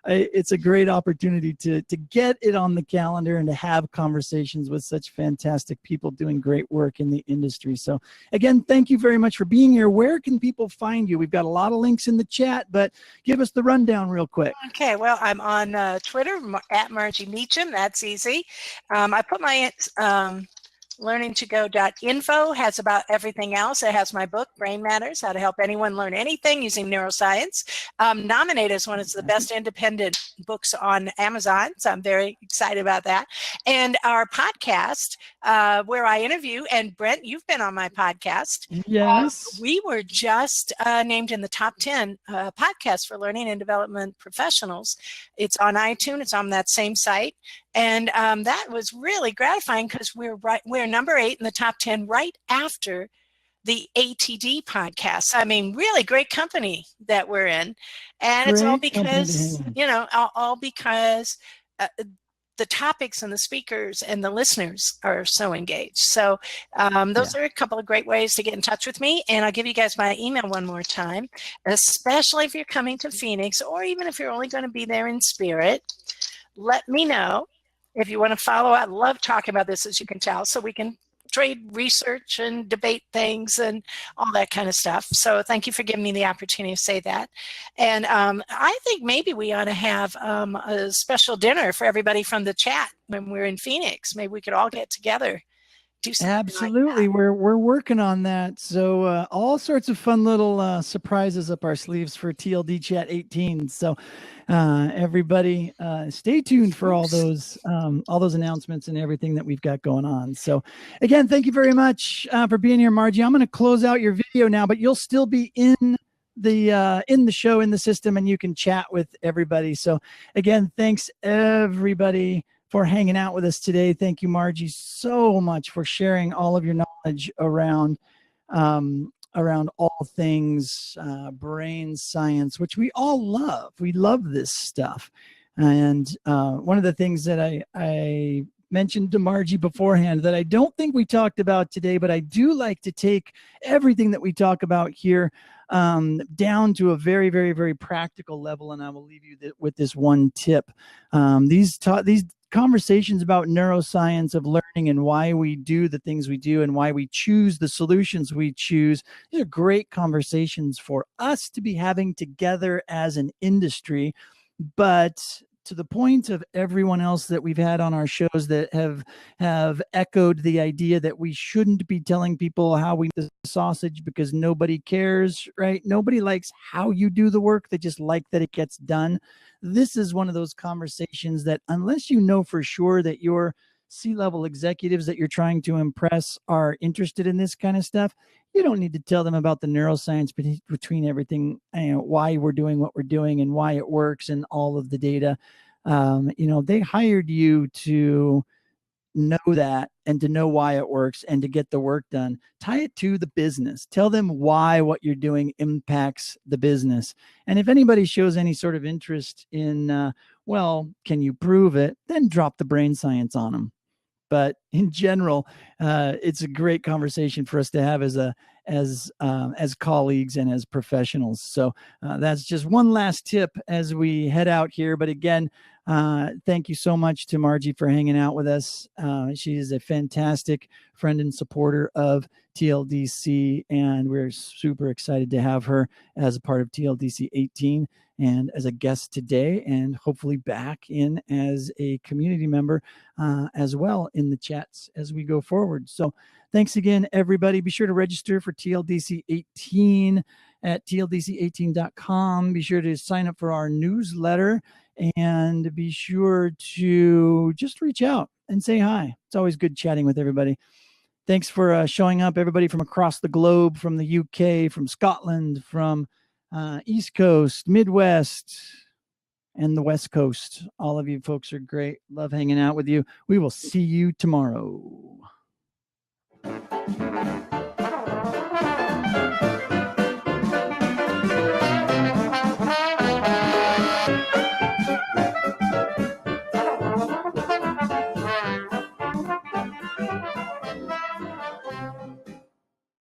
It's a great opportunity to get it on the calendar and to have conversations with such fantastic people doing great work in the industry. So again, thank you very much for being here. Where can people find you? We've got a lot of links in the chat, but give us the rundown real quick. Okay, well, I'm on Twitter at Margie Meacham. That's easy. I put my LearningToGo.info has about everything else. It has my book, Brain Matters, How to Help Anyone Learn Anything Using Neuroscience. Nominated as one of the best independent books on Amazon, so I'm very excited about that. And our podcast, where I interview, and Brent, you've been on my podcast. Yes. We were just named in the top 10 podcasts for learning and development professionals. It's on iTunes. It's on that same site. And that was really gratifying because we're number 8 in the top 10 right after the ATD podcast. I mean, really great company that we're in. And it's all because, all because the topics and the speakers and the listeners are so engaged. So those are a couple of great ways to get in touch with me. And I'll give you guys my email one more time, especially if you're coming to Phoenix, or even if you're only going to be there in spirit. Let me know if you want to follow, I love talking about this, as you can tell, so we can trade research and debate things and all that kind of stuff. So thank you for giving me the opportunity to say that. And I think maybe we ought to have a special dinner for everybody from the chat when we're in Phoenix. Maybe we could all get together. Do something Absolutely. like that. We're working on that. So all sorts of fun little surprises up our sleeves for TLDChat 18. So everybody stay tuned for all those announcements and everything that we've got going on. So again, thank you very much for being here, Margie. I'm going to close out your video now, but you'll still be in the show, in the system, and you can chat with everybody. So again, thanks everybody for hanging out with us today. Thank you, Margie, so much for sharing all of your knowledge around all things brain science, which we all love. We love this stuff. And one of the things that I mentioned to Margie beforehand that I don't think we talked about today, but I do like to take everything that we talk about here down to a very, very, very practical level. And I will leave you with this one tip. These conversations about neuroscience of learning and why we do the things we do and why we choose the solutions we choose. These are great conversations for us to be having together as an industry, but to the point of everyone else that we've had on our shows that have echoed the idea that we shouldn't be telling people how we make the sausage because nobody cares, right? Nobody likes how you do the work. They just like that it gets done. This is one of those conversations that unless you know for sure that your C-level executives that you're trying to impress are interested in this kind of stuff, you don't need to tell them about the neuroscience between everything, why we're doing what we're doing and why it works and all of the data. They hired you to know that and to know why it works and to get the work done. Tie it to the business. Tell them why what you're doing impacts the business. And if anybody shows any sort of interest in, well, can you prove it? Then drop the brain science on them. But in general, it's a great conversation for us to have as colleagues and as professionals. So that's just one last tip as we head out here. But again, thank you so much to Margie for hanging out with us. She is a fantastic friend and supporter of TLDC, and we're super excited to have her as a part of TLDC 18 and as a guest today, and hopefully back in as a community member as well in the chats as we go forward. So thanks again, everybody. Be sure to register for TLDC 18 at tldc18.com. Be sure to sign up for our newsletter and be sure to just reach out and say hi. It's always good chatting with everybody. Thanks for showing up, everybody from across the globe, from the UK, from Scotland, from East Coast, Midwest, and the West Coast. All of you folks are great. Love hanging out with you. We will see you tomorrow.